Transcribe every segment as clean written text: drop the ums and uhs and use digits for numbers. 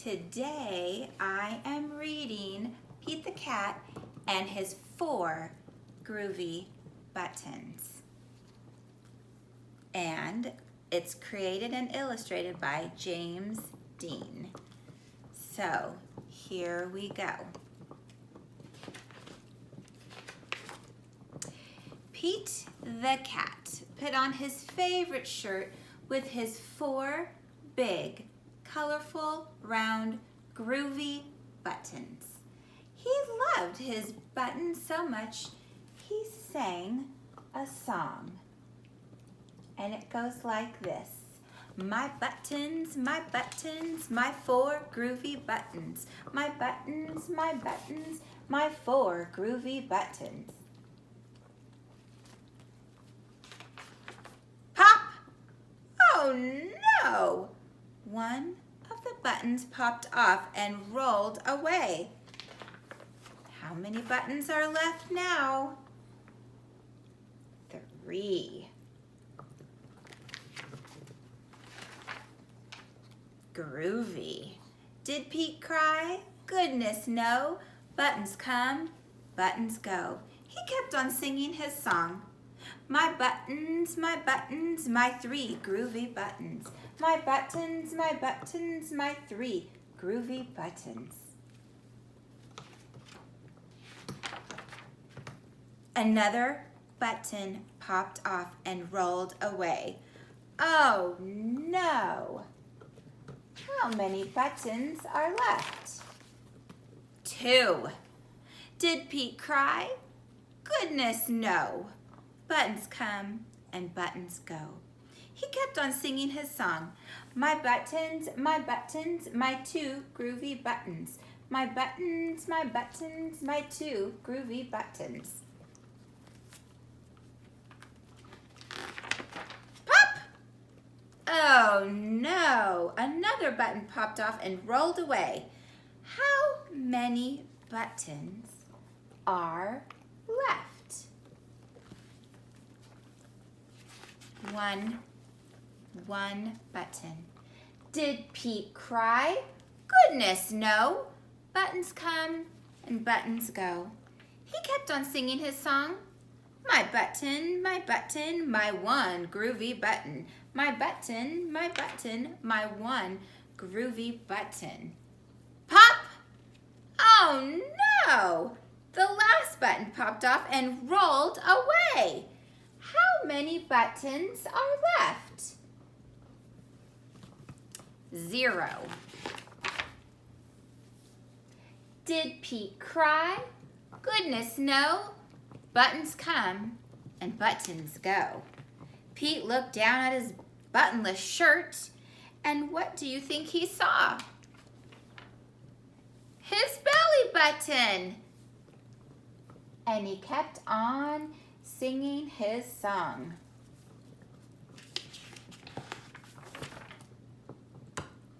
Today I am reading Pete the Cat and his 4 groovy buttons. And it's created and illustrated by James Dean. So here we go. Pete the Cat put on his favorite shirt with his 4 big, colorful, round, groovy buttons. He loved his buttons so much, he sang a song. And it goes like this. My buttons, my 4 groovy buttons. My buttons, my 4 groovy buttons. Pop! Oh no! One of the buttons popped off and rolled away. How many buttons are left now? 3. Groovy. Did Pete cry? Goodness no. Buttons come, buttons go. He kept on singing his song. My buttons, my 3 groovy buttons. My buttons, my 3 groovy buttons. Another button popped off and rolled away. Oh no! How many buttons are left? 2. Did Pete cry? Goodness no. Buttons come and buttons go. He kept on singing his song. My buttons, my 2 groovy buttons. My buttons, my 2 groovy buttons. Pop! Oh no, another button popped off and rolled away. How many buttons are left? 1 button. Did Pete cry? Goodness no. Buttons come and buttons go. He kept on singing his song. My button, my 1 groovy button. My button, my 1 groovy button. Pop! Oh no! The last button popped off and rolled away. How many buttons are left? 0. Did Pete cry? Goodness no. Buttons come and buttons go. Pete looked down at his buttonless shirt, and what do you think he saw? His belly button. And he kept on singing his song.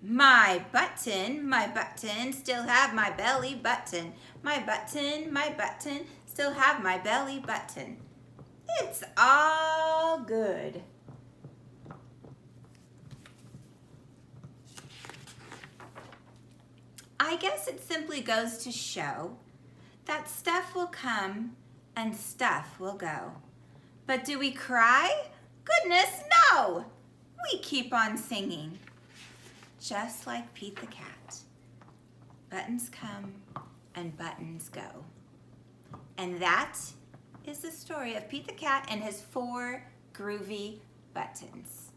My button, still have my belly button. My button, still have my belly button. It's all good. I guess it simply goes to show that stuff will come and stuff will go. But do we cry? Goodness, no! We keep on singing. Just like Pete the Cat. Buttons come and buttons go. And that is the story of Pete the Cat and his 4 groovy buttons.